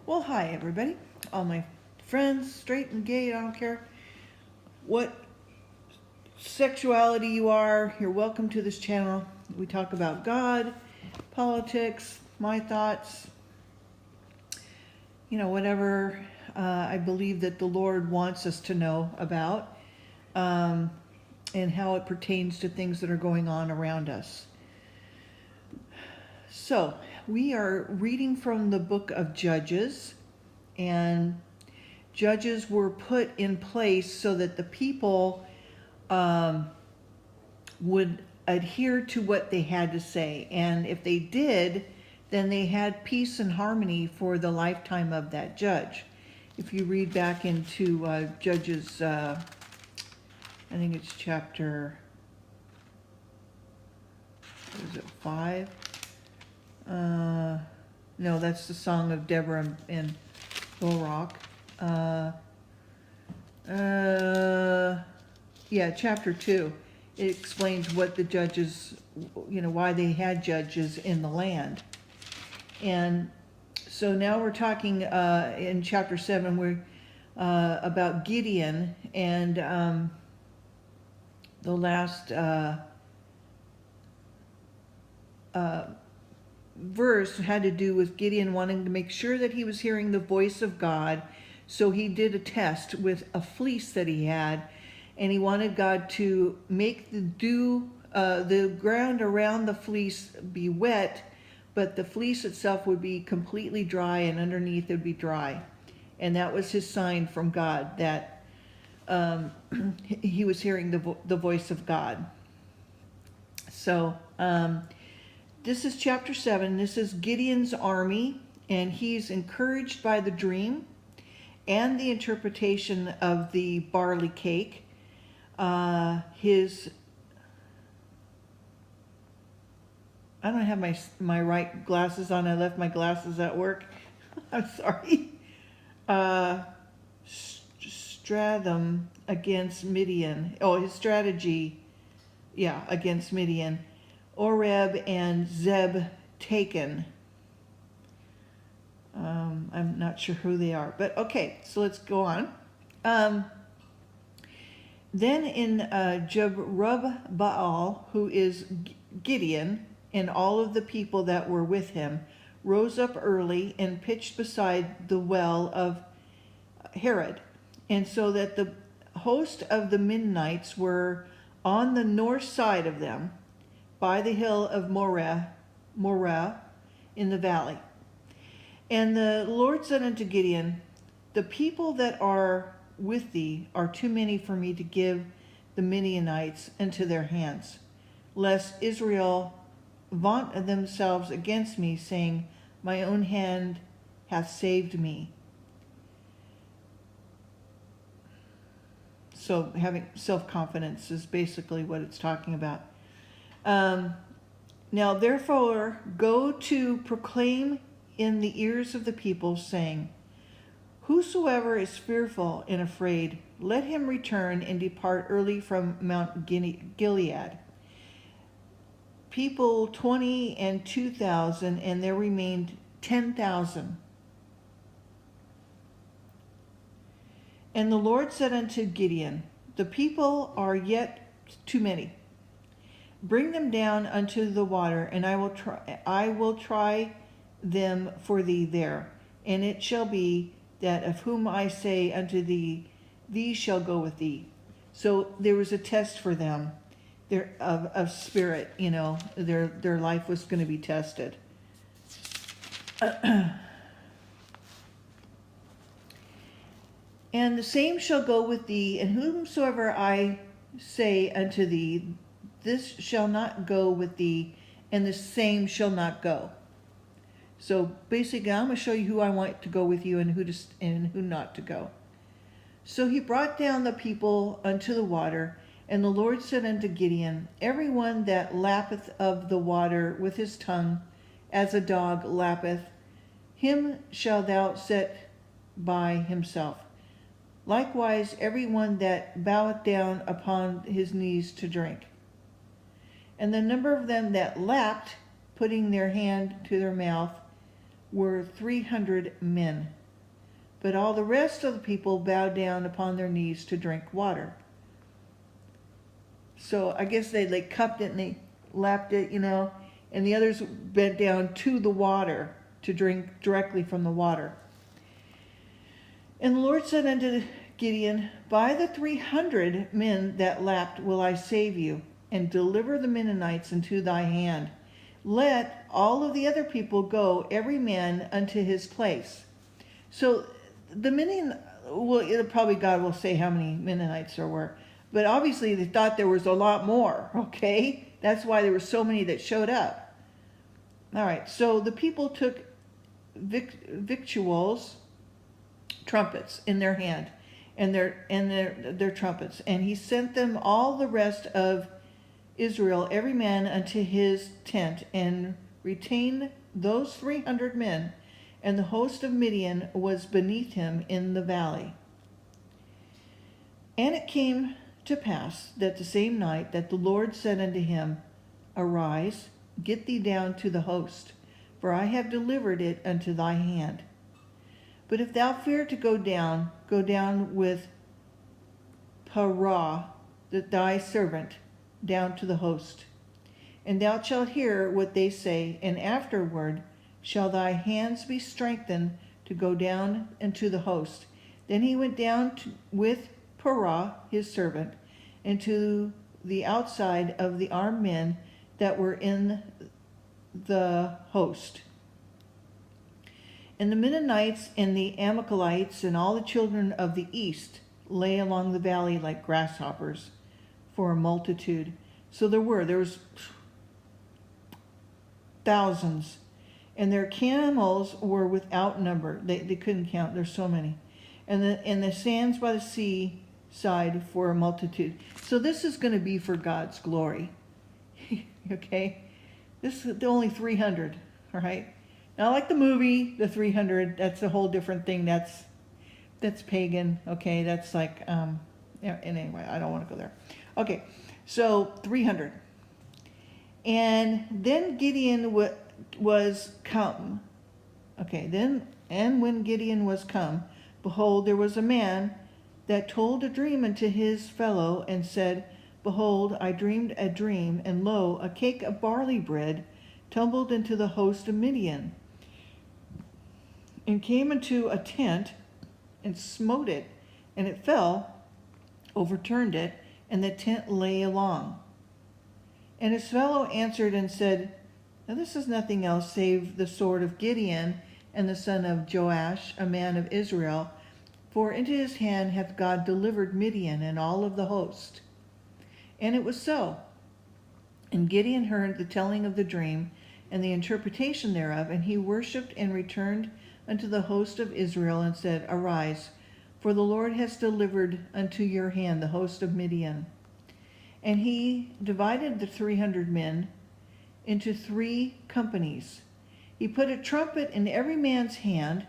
Well, hi everybody. All my friends, straight and gay, I don't care what sexuality you are, you're welcome to this channel. We talk about God, politics, my thoughts, whatever I believe that the Lord wants us to know about, and how it pertains to things that are going on around us. So, we are reading from the book of Judges, and judges were put in place so that the people would adhere to what they had to say. And if they did, then they had peace and harmony for the lifetime of that judge. If you read back into Judges, I think it's chapter, what is it, 5? No, that's the Song of Deborah and Barak. Yeah, chapter 2. It explains what the judges, why they had judges in the land. And so now we're talking in chapter 7, we're about Gideon, and the last verse had to do with Gideon wanting to make sure that he was hearing the voice of God. So he did a test with a fleece that he had, and he wanted God to make the ground around the fleece be wet, but the fleece itself would be completely dry, and underneath it would be dry. And that was his sign from God that he was hearing the voice of God. So this is chapter 7. This is Gideon's army, and he's encouraged by the dream and the interpretation of the barley cake. I don't have my right glasses on. I left my glasses at work. I'm sorry. Stratham against Midian. Oh, his strategy, against Midian. Oreb and Zeb taken. I'm not sure who they are, but okay, so let's go on. Then in Jerubbaal, who is Gideon, and all of the people that were with him, rose up early and pitched beside the well of Herod, and so that the host of the Midianites were on the north side of them, by the hill of Moreh in the valley. And the Lord said unto Gideon, the people that are with thee are too many for me to give the Medianites into their hands, lest Israel vaunt themselves against me, saying, my own hand hath saved me. So having self-confidence is basically what it's talking about. Now therefore go to proclaim in the ears of the people, saying, whosoever is fearful and afraid, let him return and depart early from Mount Gilead. People 20 and 2,000, and there remained 10,000. And the Lord said unto Gideon, the people are yet too many. Bring them down unto the water, and I will try them for thee there. And it shall be that of whom I say unto thee, these shall go with thee. So there was a test for them, of spirit, their life was going to be tested. And the same shall go with thee, and whomsoever I say unto thee, this shall not go with thee, and the same shall not go. So basically, I'm going to show you who I want to go with you and who not to go. So he brought down the people unto the water, and the Lord said unto Gideon, every one that lappeth of the water with his tongue, as a dog lappeth, him shalt thou set by himself. Likewise, every one that boweth down upon his knees to drink. And the number of them that lapped, putting their hand to their mouth, were 300 men. But all the rest of the people bowed down upon their knees to drink water. So I guess they like cupped it and they lapped it, and the others bent down to the water to drink directly from the water. And the Lord said unto Gideon, by the 300 men that lapped will I save you, and deliver the Medianites into thy hand. Let all of the other people go, every man unto his place. So the probably God will say how many Mennonites there were. But obviously they thought there was a lot more, okay? That's why there were so many that showed up. All right, so the people took victuals, trumpets in their hand, and their trumpets. And he sent them all the rest of Israel, every man unto his tent, and retained those 300 men. And the host of Midian was beneath him in the valley. And it came to pass that the same night that the Lord said unto him, arise, get thee down to the host, for I have delivered it unto thy hand. But if thou fear to go down with Parah, thy servant, down to the host. And thou shalt hear what they say, and afterward shall thy hands be strengthened to go down into the host. Then he went down with Parah, his servant, into the outside of the armed men that were in the host. And the Medianites and the Amalekites and all the children of the east lay along the valley like grasshoppers for a multitude. So there was thousands. And their camels were without number. They couldn't count. There's so many. And the sands by the sea side for a multitude. So this is going to be for God's glory. Okay? This is only 300. All right? Now, like the movie, the 300, that's a whole different thing. That's pagan. Okay? That's like, and anyway, I don't want to go there. Okay. So 300. And then Gideon was come. Okay, then, and when Gideon was come, behold, there was a man that told a dream unto his fellow, and said, behold, I dreamed a dream, and lo, a cake of barley bread tumbled into the host of Midian, and came into a tent, and smote it, and it fell, overturned it, and the tent lay along. And his fellow answered and said, now this is nothing else save the sword of Gideon and the son of Joash, a man of Israel, for into his hand hath God delivered Midian and all of the host. And it was so. And Gideon heard the telling of the dream and the interpretation thereof, and he worshipped and returned unto the host of Israel, and said, arise, for the Lord has delivered unto your hand the host of Midian. And he divided the 300 men into 3 companies. He put a trumpet in every man's hand,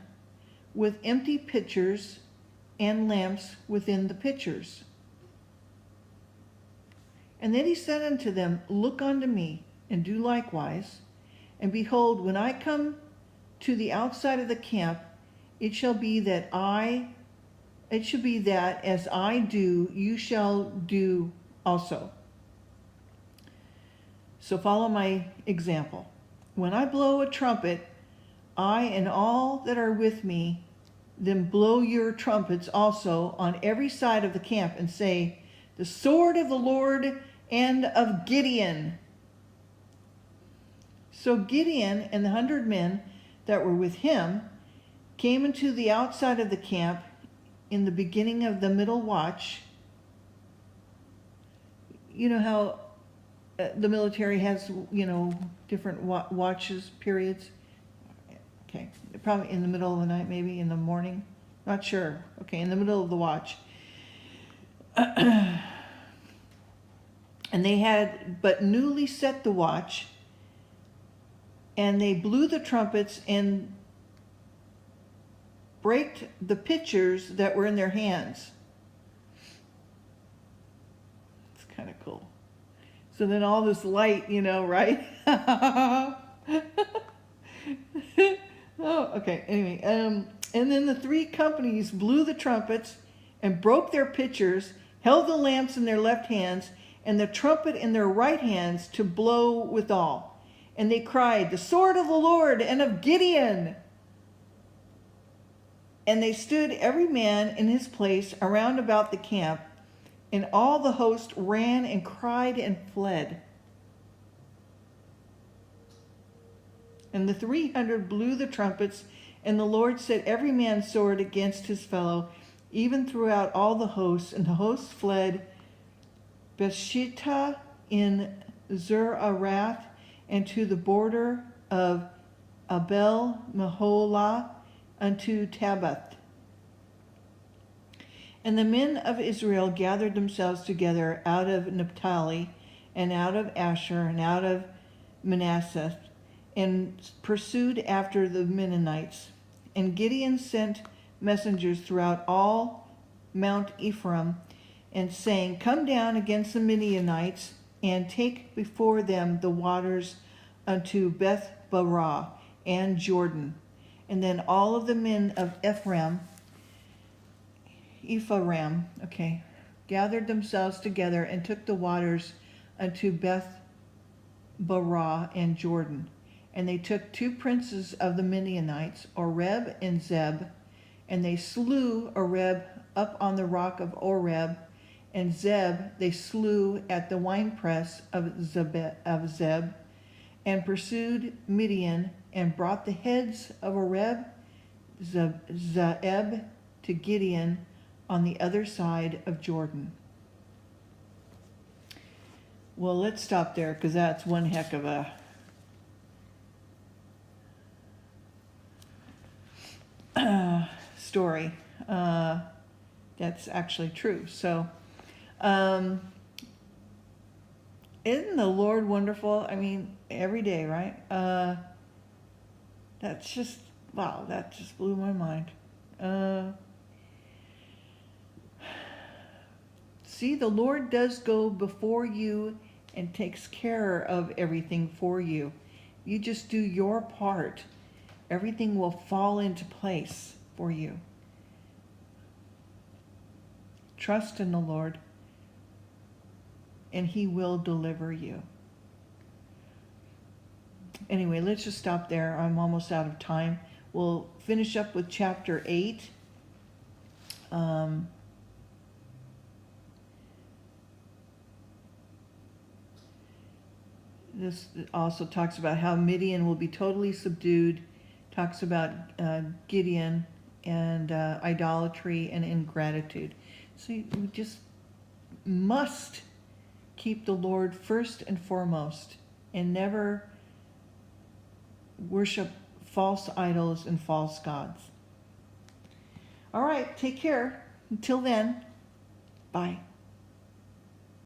with empty pitchers and lamps within the pitchers. And then he said unto them, look unto me, and do likewise. And behold, when I come to the outside of the camp, it shall be that as I do, you shall do also. So follow my example. When I blow a trumpet, I and all that are with me, then blow your trumpets also on every side of the camp, and say, the sword of the Lord and of Gideon. So Gideon and the 100 men that were with him came into the outside of the camp in the beginning of the middle watch. You know how the military has, different watches, periods. Okay, probably in the middle of the night, maybe in the morning. Not sure. Okay, in the middle of the watch. And they had but newly set the watch, and they blew the trumpets and braked the pitchers that were in their hands. It's kind of cool. So then all this light, right? Oh, okay. Anyway, and then the three companies blew the trumpets and broke their pitchers, held the lamps in their left hands, and the trumpet in their right hands to blow withal. And they cried, "The sword of the Lord and of Gideon!" And they stood every man in his place around about the camp, and all the host ran and cried and fled. And the 300 blew the trumpets, and the Lord set every man's sword against his fellow, even throughout all the hosts. And the hosts fled Bethshittah in Zer-Arath, and to the border of Abel Meholah unto Tabbath. And the men of Israel gathered themselves together out of Naphtali, and out of Asher, and out of Manasseh, and pursued after the Medianites. And Gideon sent messengers throughout all Mount Ephraim, and saying, "Come down against the Medianites, and take before them the waters unto Beth Barah and Jordan." And then all of the men of Ephraim, gathered themselves together and took the waters unto Beth Barah and Jordan. And they took 2 princes of the Medianites, Oreb and Zeb, and they slew Oreb up on the rock of Oreb, and Zeb they slew at the winepress of Zeb, and pursued Midian, and brought the heads of Oreb, Zeb to Gideon on the other side of Jordan. Well, let's stop there, because that's one heck of a story. That's actually true. So, isn't the Lord wonderful? I mean, every day, right? That's just, wow, that just blew my mind. See, the Lord does go before you and takes care of everything for you. You just do your part. Everything will fall into place for you. Trust in the Lord, and He will deliver you. Anyway, let's just stop there. I'm almost out of time. We'll finish up with chapter 8. This also talks about how Midian will be totally subdued. Talks about Gideon and idolatry and ingratitude. So we just must keep the Lord first and foremost, and never worship false idols and false gods. All right, take care. Until then, bye.